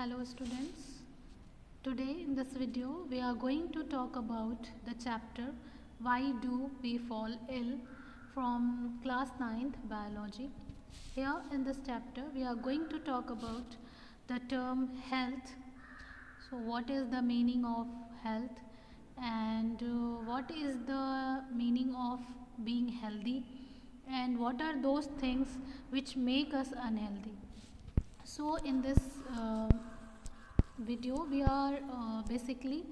Hello students. Today in this video we are going to talk about the chapter Why Do We Fall Ill from class 9th biology. Here in this chapter we are going to talk about the term health. So what is the meaning of health and what is the meaning of being healthy and what are those things which make us unhealthy. So in this video we are basically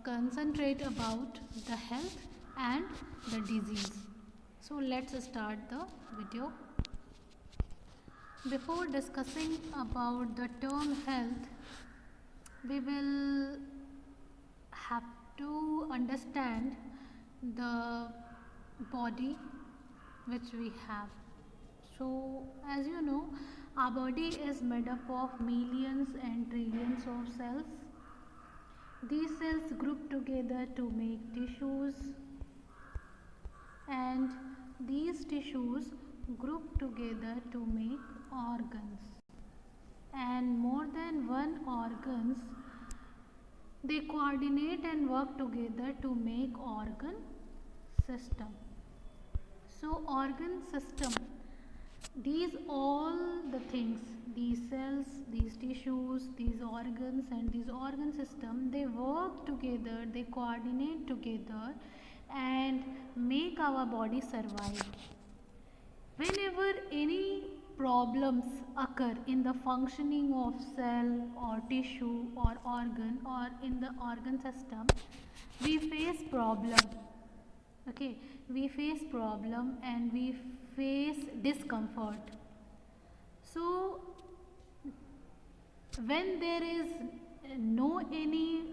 concentrate about the health and the disease. So let's start the video. Before discussing about the term health, we will have to understand the body which we have. So as you know, our body is made up of millions and trillions of cells. These cells group together to make tissues, and these tissues group together to make organs. And more than one organs, they coordinate and work together to make organ system. So organ system, these all the things, these cells, these tissues, these organs and these organ system, they work together, they coordinate together and make our body survive. Whenever any problems occur in the functioning of cell or tissue or organ or in the organ system, we face problem. Okay, we face problem and we face discomfort. So when there is no any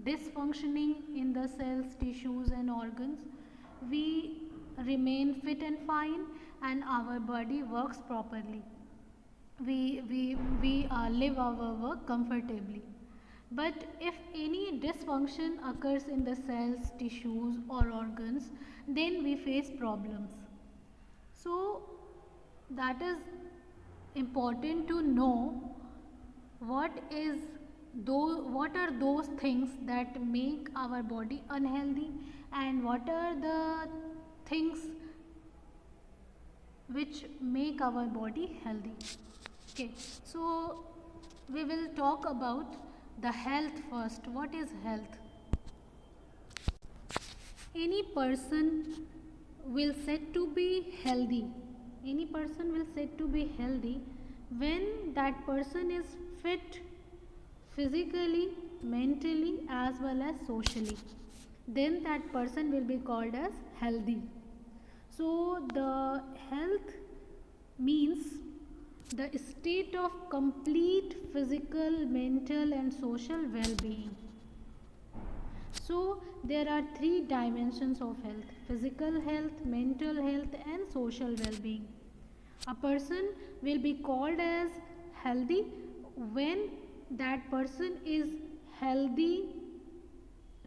dysfunctioning in the cells, tissues and organs, we remain fit and fine and our body works properly. We live our work comfortably. But if any dysfunction occurs in the cells, tissues or organs, then we face problems. So that is important to know what are those things that make our body unhealthy and what are the things which make our body healthy. Okay, so we will talk about the health first. What is health? Any person will said to be healthy. Any person will said to be healthy when that person is fit physically, mentally as well as socially. Then that person will be called as healthy. So the health means the state of complete physical, mental and social well-being. So there are three dimensions of health: physical health, mental health and social well-being. A person will be called as healthy when that person is healthy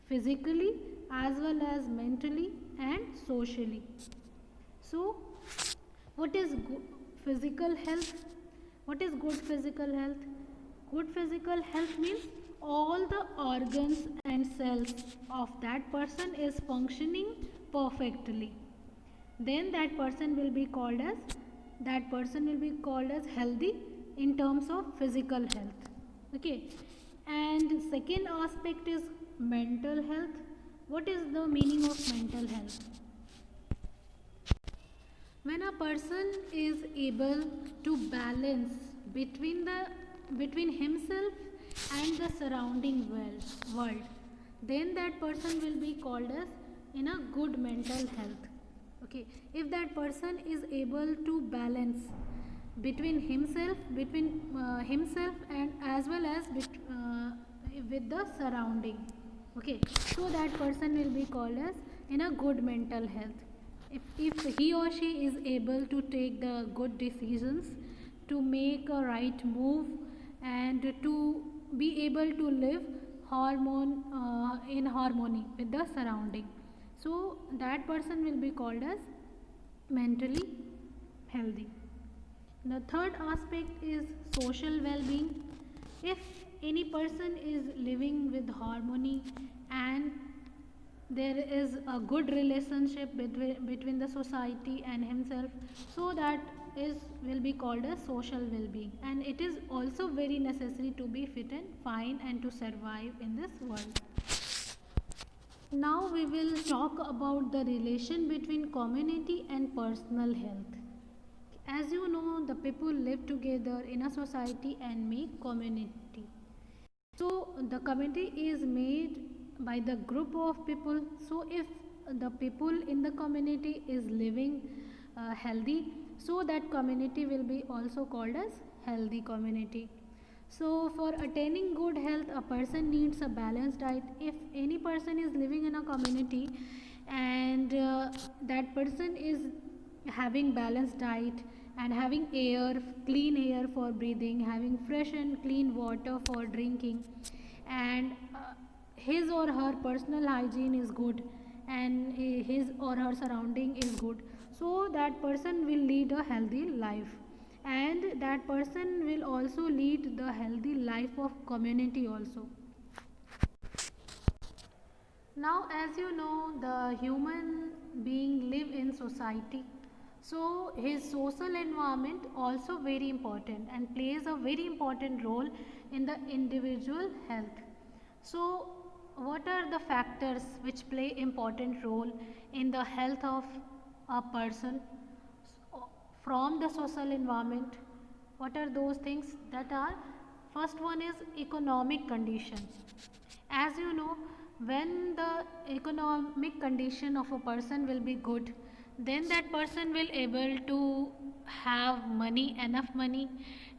physically as well as mentally and socially. So what is physical health? What is good physical health? Good physical health means all the organs and cells of that person is functioning perfectly. Then that person will be called as healthy in terms of physical health. Okay. And second aspect is mental health. What is the meaning of mental health? When a person is able to balance between himself and the surrounding world, then that person will be called as in a good mental health. Okay, if that person is able to balance between himself and as well as with the surrounding. Okay, so that person will be called as in a good mental health. If he or she is able to take the good decisions, to make a right move and to be able to live in harmony with the surrounding, so that person will be called as mentally healthy. The third aspect is social well-being. If any person is living with harmony and there is a good relationship between the society and himself, so that is will be called as social well-being, and it is also very necessary to be fit and fine and to survive in this world. Now we will talk about the relation between community and personal health. As you know, the people live together in a society and make community. So the community is made by the group of people. So if the people in the community is living healthy, so that community will be also called as healthy community. So for attaining good health, a person needs a balanced diet. If any person is living in a community and that person is having balanced diet and having air, clean air for breathing, having fresh and clean water for drinking, and his or her personal hygiene is good, and his or her surrounding is good, so that person will lead a healthy life, and that person will also lead the healthy life of community also. Now, as you know, the human being live in society, so his social environment also very important and plays a very important role in the individual health. So what are the factors which play important role in the health of a person from the social environment? What are those things that are? First one is economic conditions. As you know, when the economic condition of a person will be good, then that person will able to have money, enough money,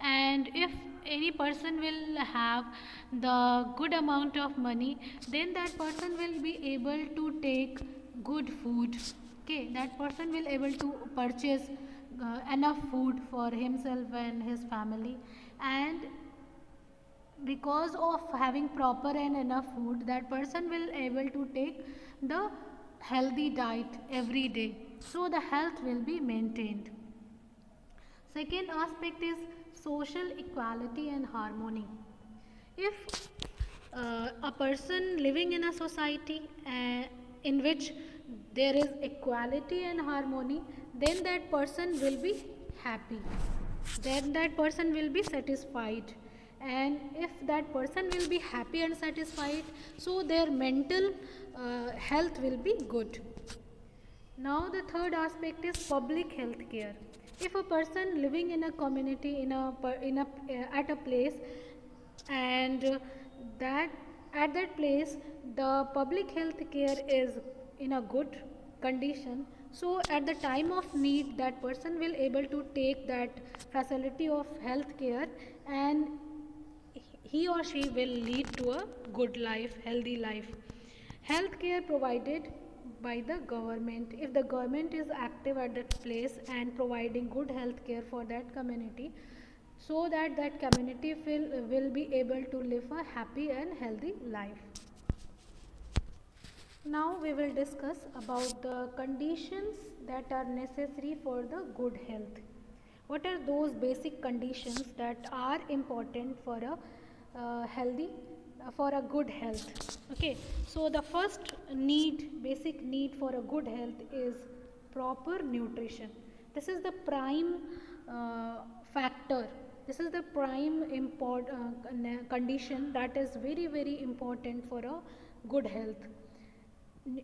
and if any person will have the good amount of money, then that person will be able to take good food. Okay, that person will able to purchase enough food for himself and his family, and because of having proper and enough food, that person will able to take the healthy diet every day, so the health will be maintained. Second aspect is social equality and harmony. If a person living in a society in which there is equality and harmony, then that person will be happy, then that person will be satisfied, and if that person will be happy and satisfied, so their mental health will be good. Now the third aspect is public health care. If a person living in a community, at a place, and that at that place the public health care is in a good condition, so at the time of need that person will able to take that facility of health care, and he or she will lead to a good life, healthy life. Healthcare provided by the government. If the government is active at that place and providing good health care for that community, so that that community will be able to live a happy and healthy life. Now we will discuss about the conditions that are necessary for the good health. What are those basic conditions that are important for a healthy, for a good health? Okay, so the first need, basic need for a good health is proper nutrition. This is the prime factor. This is the prime condition that is very important for a good health.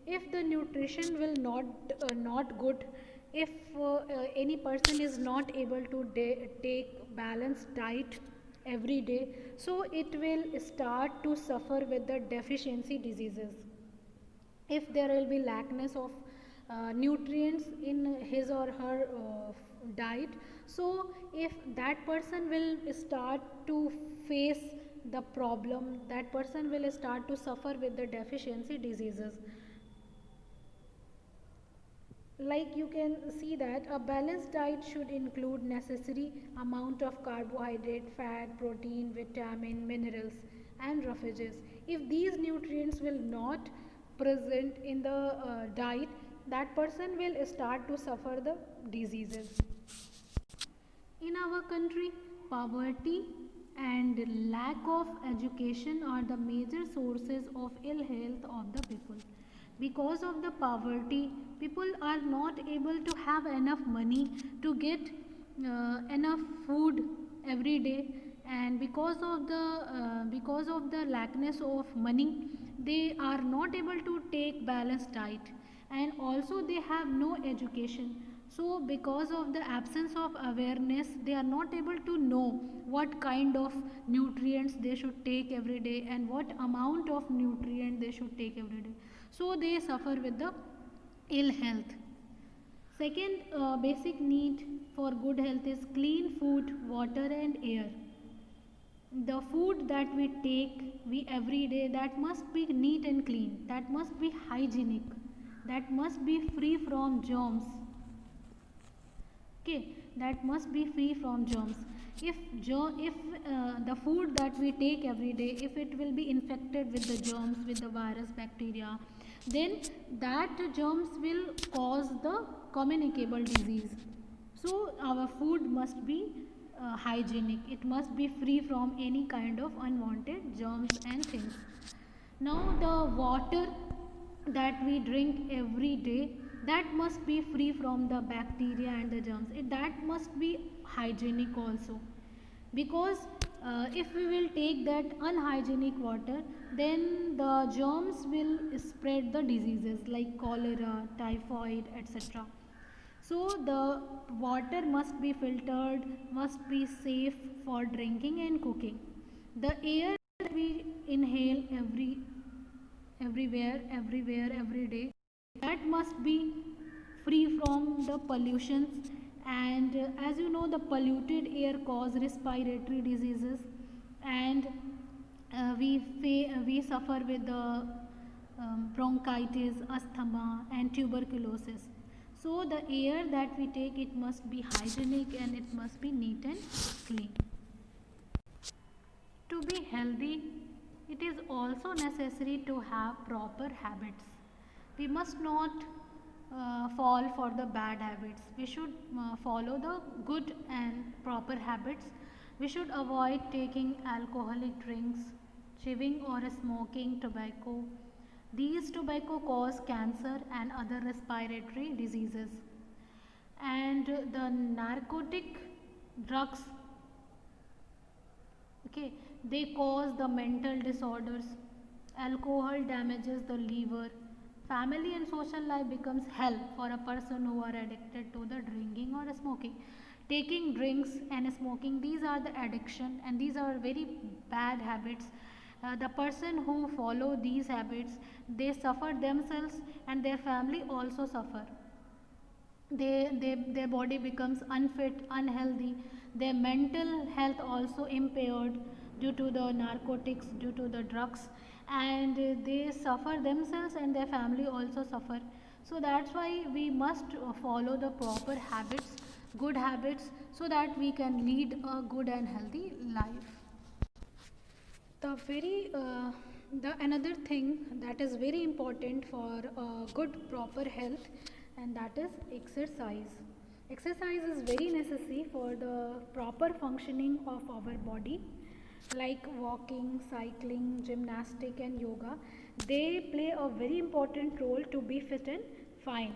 If the nutrition will not good, if any person is not able to take balanced diet every day, so it will start to suffer with the deficiency diseases. If there will be lackness of nutrients in his or her diet, so if that person will start to face the problem, that person will start to suffer with the deficiency diseases. Like you can see that a balanced diet should include necessary amount of carbohydrate, fat, protein, vitamin, minerals and refuges. If these nutrients will not present in the diet, that person will start to suffer the diseases. In our country, poverty and lack of education are the major sources of ill health of the people. Because of the poverty, people are not able to have enough money to get enough food every day, and because of the lackness of money, they are not able to take balanced diet, and also they have no education. So because of the absence of awareness, they are not able to know what kind of nutrients they should take every day and what amount of nutrient they should take every day, so they suffer with the ill health. Second basic need for good health is clean food, water and air. The food that we take we every day, that must be neat and clean, that must be hygienic, that must be free from germs. Okay, that must be free from germs. If the food that we take every day, if it will be infected with the germs, with the virus, bacteria, then that germs will cause the communicable disease. So our food must be hygienic, it must be free from any kind of unwanted germs and things. Now the water that we drink every day, that must be free from the bacteria and the germs, that must be hygienic also. Because if we will take that unhygienic water, then the germs will spread the diseases like cholera, typhoid, etc. So the water must be filtered, must be safe for drinking and cooking. The air that we inhale everywhere, every day, that must be free from the pollutions. And as you know, the polluted air cause respiratory diseases, and we suffer with the bronchitis, asthma and tuberculosis. So the air that we take, it must be hygienic and it must be neat and clean. To be healthy, it is also necessary to have proper habits. We must not fall for the bad habits. We should follow the good and proper habits. We should avoid taking alcoholic drinks, chewing or smoking tobacco. These tobacco cause cancer and other respiratory diseases. And the narcotic drugs, okay, they cause the mental disorders. Alcohol damages the liver. Family and social life becomes hell for a person who are addicted to the drinking or smoking. Taking drinks and smoking, these are the addiction and these are very bad habits. The person who follow these habits, they suffer themselves and their family also suffer. Their body becomes unfit, unhealthy, their mental health also impaired due to the narcotics, due to the drugs, and they suffer themselves and their family also suffer. So that's why we must follow the proper habits, good habits, so that we can lead a good and healthy life. The very the another thing that is very important for good proper health, and that is exercise. Exercise is very necessary for the proper functioning of our body, like walking, cycling, gymnastic and yoga. They play a very important role to be fit and fine.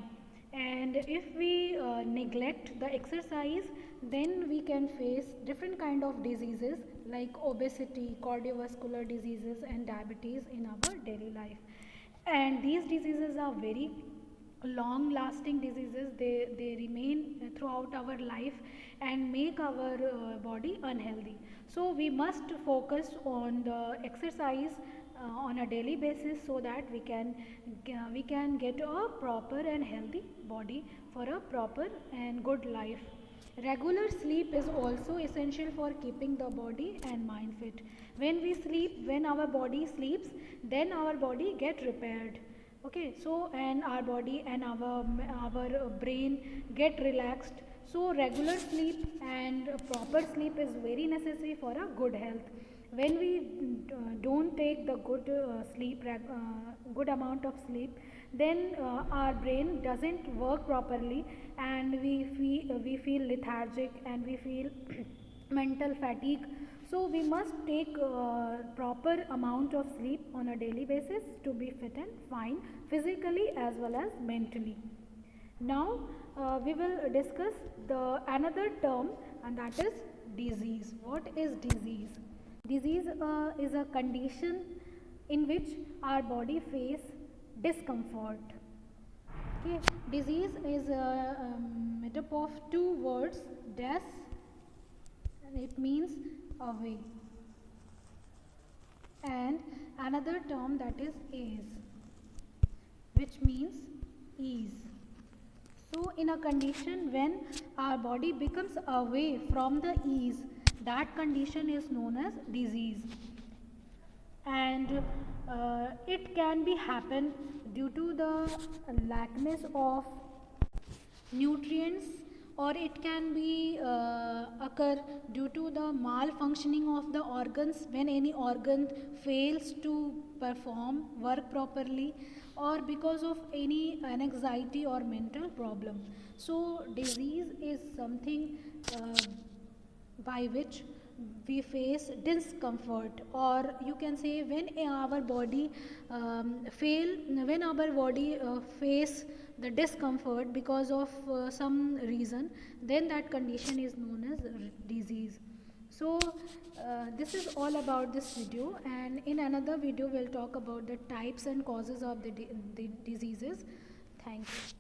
And if we neglect the exercise, then we can face different kind of diseases like obesity, cardiovascular diseases and diabetes in our daily life. And these diseases are very long lasting diseases. They remain throughout our life and make our body unhealthy. So we must focus on the exercise on a daily basis, so that we can get a proper and healthy body for a proper and good life. Regular sleep is also essential for keeping the body and mind fit. When we sleep, when our body sleeps, then our body get repaired. Okay, so and our body and our brain get relaxed. So regular sleep and proper sleep is very necessary for a good health. When we don't take the good amount of sleep, then our brain doesn't work properly, and we feel lethargic and we feel mental fatigue. So we must take proper amount of sleep on a daily basis to be fit and fine physically as well as mentally. Now we will discuss the another term, and that is disease. What is disease? Disease is a condition in which our body face discomfort. Okay, disease is made up of two words, des, and it means away, and another term that is which means ease. So in a condition when our body becomes away from the ease, that condition is known as disease. And it can be happen due to the lackness of nutrients, or it can be occur due to the malfunctioning of the organs, when any organ fails to perform work properly, or because of any anxiety or mental problem. So disease is something by which we face discomfort, or you can say when our body when our body face the discomfort because of some reason, then that condition is known as disease. So this is all about this video, and in another video we'll talk about the types and causes of the diseases. Thank you.